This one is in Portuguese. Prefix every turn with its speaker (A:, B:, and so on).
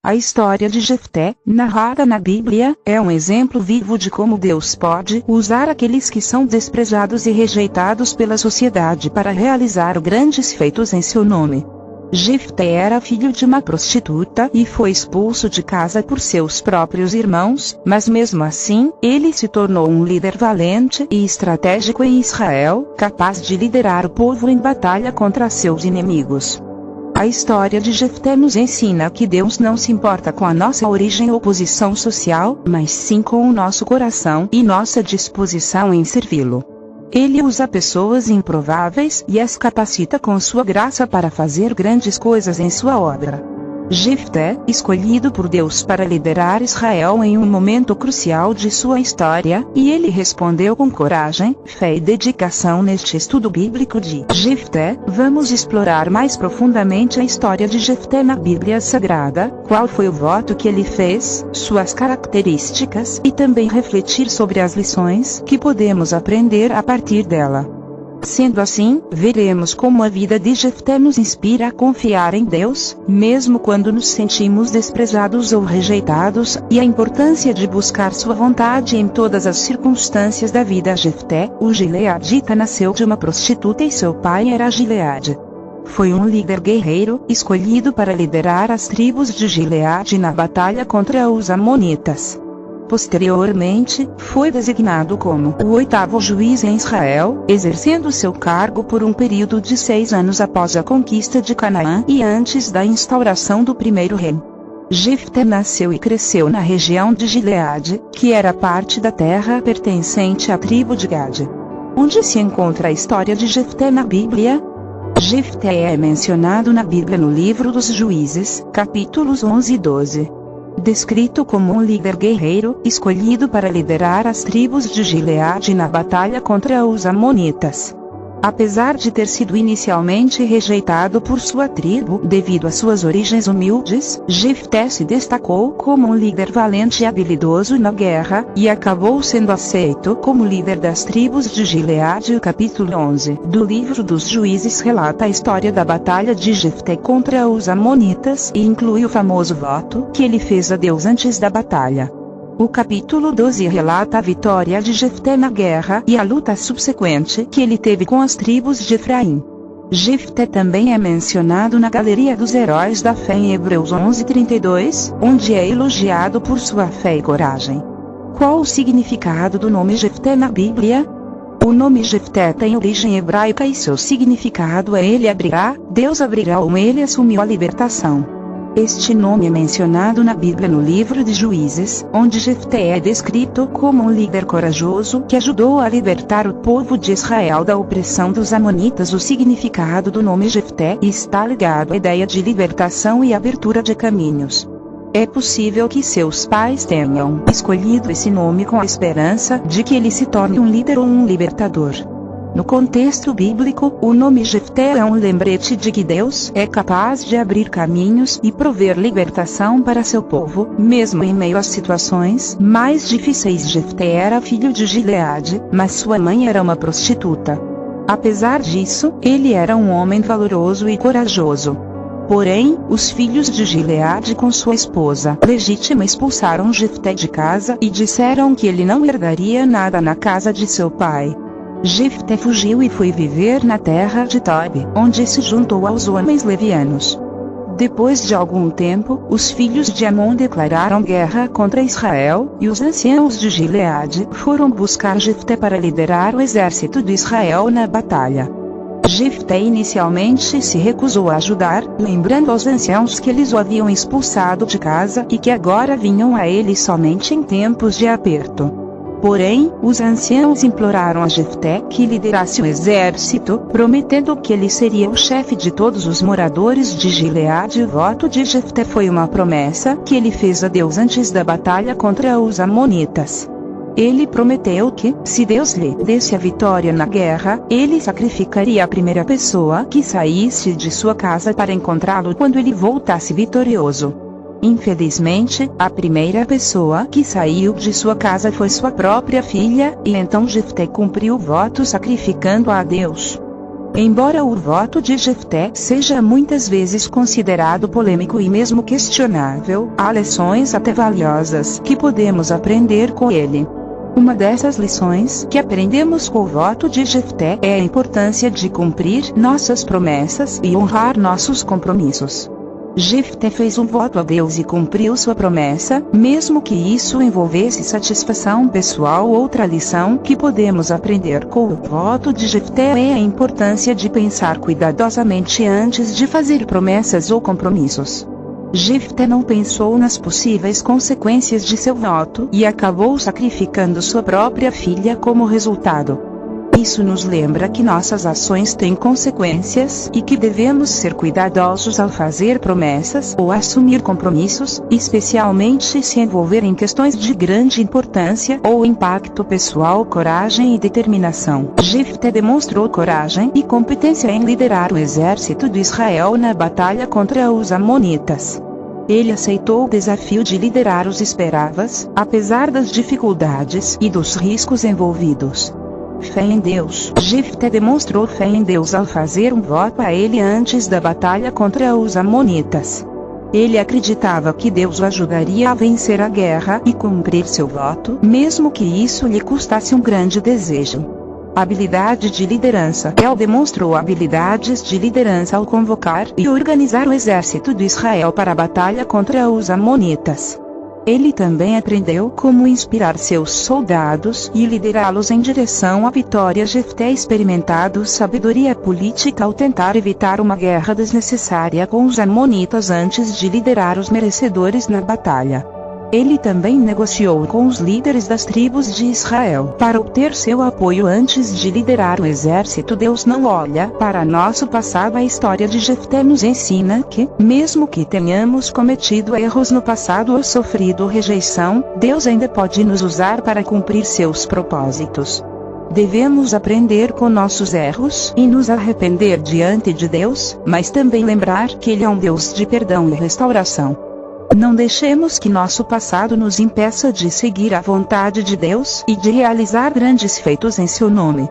A: A história de Jefté, narrada na Bíblia, é um exemplo vivo de como Deus pode usar aqueles que são desprezados e rejeitados pela sociedade para realizar grandes feitos em seu nome. Jefté era filho de uma prostituta e foi expulso de casa por seus próprios irmãos, mas mesmo assim, ele se tornou um líder valente e estratégico em Israel, capaz de liderar o povo em batalha contra seus inimigos. A história de Jefté nos ensina que Deus não se importa com a nossa origem ou posição social, mas sim com o nosso coração e nossa disposição em servi-lo. Ele usa pessoas improváveis e as capacita com sua graça para fazer grandes coisas em sua obra. Jefté, escolhido por Deus para liderar Israel em um momento crucial de sua história, e ele respondeu com coragem, fé e dedicação neste estudo bíblico de Jefté. Vamos explorar mais profundamente a história de Jefté na Bíblia Sagrada, qual foi o voto que ele fez, suas características e também refletir sobre as lições que podemos aprender a partir dela. Sendo assim, veremos como a vida de Jefté nos inspira a confiar em Deus, mesmo quando nos sentimos desprezados ou rejeitados, e a importância de buscar sua vontade em todas as circunstâncias da vida. Jefté, o gileadita, nasceu de uma prostituta e seu pai era Gileade. Foi um líder guerreiro, escolhido para liderar as tribos de Gileade na batalha contra os amonitas. Posteriormente, foi designado como o 8º juiz em Israel, exercendo seu cargo por um período de 6 anos após a conquista de Canaã e antes da instauração do primeiro rei. Jefté nasceu e cresceu na região de Gileade, que era parte da terra pertencente à tribo de Gade. Onde se encontra a história de Jefté na Bíblia? Jefté é mencionado na Bíblia no livro dos Juízes, capítulos 11 e 12. Descrito como um líder guerreiro, escolhido para liderar as tribos de Gileade na batalha contra os amonitas. Apesar de ter sido inicialmente rejeitado por sua tribo devido às suas origens humildes, Jefté se destacou como um líder valente e habilidoso na guerra, e acabou sendo aceito como líder das tribos de Gileade. O capítulo 11 do livro dos Juízes relata a história da batalha de Jefté contra os amonitas e inclui o famoso voto que ele fez a Deus antes da batalha. O capítulo 12 relata a vitória de Jefté na guerra e a luta subsequente que ele teve com as tribos de Efraim. Jefté também é mencionado na Galeria dos Heróis da Fé em Hebreus 11:32, onde é elogiado por sua fé e coragem. Qual o significado do nome Jefté na Bíblia? O nome Jefté tem origem hebraica e seu significado é Ele abrirá, Deus abrirá ou Ele assumiu a libertação. Este nome é mencionado na Bíblia no livro de Juízes, onde Jefté é descrito como um líder corajoso que ajudou a libertar o povo de Israel da opressão dos amonitas. O significado do nome Jefté está ligado à ideia de libertação e abertura de caminhos. É possível que seus pais tenham escolhido esse nome com a esperança de que ele se torne um líder ou um libertador. No contexto bíblico, o nome Jefté é um lembrete de que Deus é capaz de abrir caminhos e prover libertação para seu povo, mesmo em meio às situações mais difíceis. Jefté era filho de Gileade, mas sua mãe era uma prostituta. Apesar disso, ele era um homem valoroso e corajoso. Porém, os filhos de Gileade com sua esposa legítima expulsaram Jefté de casa e disseram que ele não herdaria nada na casa de seu pai. Jefté fugiu e foi viver na terra de Tob, onde se juntou aos homens levianos. Depois de algum tempo, os filhos de Amon declararam guerra contra Israel, e os anciãos de Gileade foram buscar Jefté para liderar o exército de Israel na batalha. Jefté inicialmente se recusou a ajudar, lembrando aos anciãos que eles o haviam expulsado de casa e que agora vinham a ele somente em tempos de aperto. Porém, os anciãos imploraram a Jefté que liderasse o exército, prometendo que ele seria o chefe de todos os moradores de Gileade. O voto de Jefté foi uma promessa que ele fez a Deus antes da batalha contra os amonitas. Ele prometeu que, se Deus lhe desse a vitória na guerra, ele sacrificaria a primeira pessoa que saísse de sua casa para encontrá-lo quando ele voltasse vitorioso. Infelizmente, a primeira pessoa que saiu de sua casa foi sua própria filha, e então Jefté cumpriu o voto sacrificando-a a Deus. Embora o voto de Jefté seja muitas vezes considerado polêmico e mesmo questionável, há lições até valiosas que podemos aprender com ele. Uma dessas lições que aprendemos com o voto de Jefté é a importância de cumprir nossas promessas e honrar nossos compromissos. Jefté fez um voto a Deus e cumpriu sua promessa, mesmo que isso envolvesse satisfação pessoal. Outra lição que podemos aprender com o voto de Jefté é a importância de pensar cuidadosamente antes de fazer promessas ou compromissos. Jefté não pensou nas possíveis consequências de seu voto e acabou sacrificando sua própria filha como resultado. Isso nos lembra que nossas ações têm consequências e que devemos ser cuidadosos ao fazer promessas ou assumir compromissos, especialmente se envolverem questões de grande importância ou impacto pessoal. Coragem e determinação. Jefté demonstrou coragem e competência em liderar o exército de Israel na batalha contra os amonitas. Ele aceitou o desafio de liderar os esperavas, apesar das dificuldades e dos riscos envolvidos. Fé em Deus. Jefté demonstrou fé em Deus ao fazer um voto a ele antes da batalha contra os amonitas. Ele acreditava que Deus o ajudaria a vencer a guerra e cumprir seu voto, mesmo que isso lhe custasse um grande desejo. Habilidade de liderança. Ele demonstrou habilidades de liderança ao convocar e organizar o exército de Israel para a batalha contra os amonitas. Ele também aprendeu como inspirar seus soldados e liderá-los em direção à vitória. Jefté experimentado sabedoria política ao tentar evitar uma guerra desnecessária com os amonitas antes de liderar os merecedores na batalha. Ele também negociou com os líderes das tribos de Israel para obter seu apoio antes de liderar o exército. Deus não olha para nosso passado. A história de Jefté nos ensina que, mesmo que tenhamos cometido erros no passado ou sofrido rejeição, Deus ainda pode nos usar para cumprir seus propósitos. Devemos aprender com nossos erros e nos arrepender diante de Deus, mas também lembrar que Ele é um Deus de perdão e restauração. Não deixemos que nosso passado nos impeça de seguir a vontade de Deus e de realizar grandes feitos em seu nome.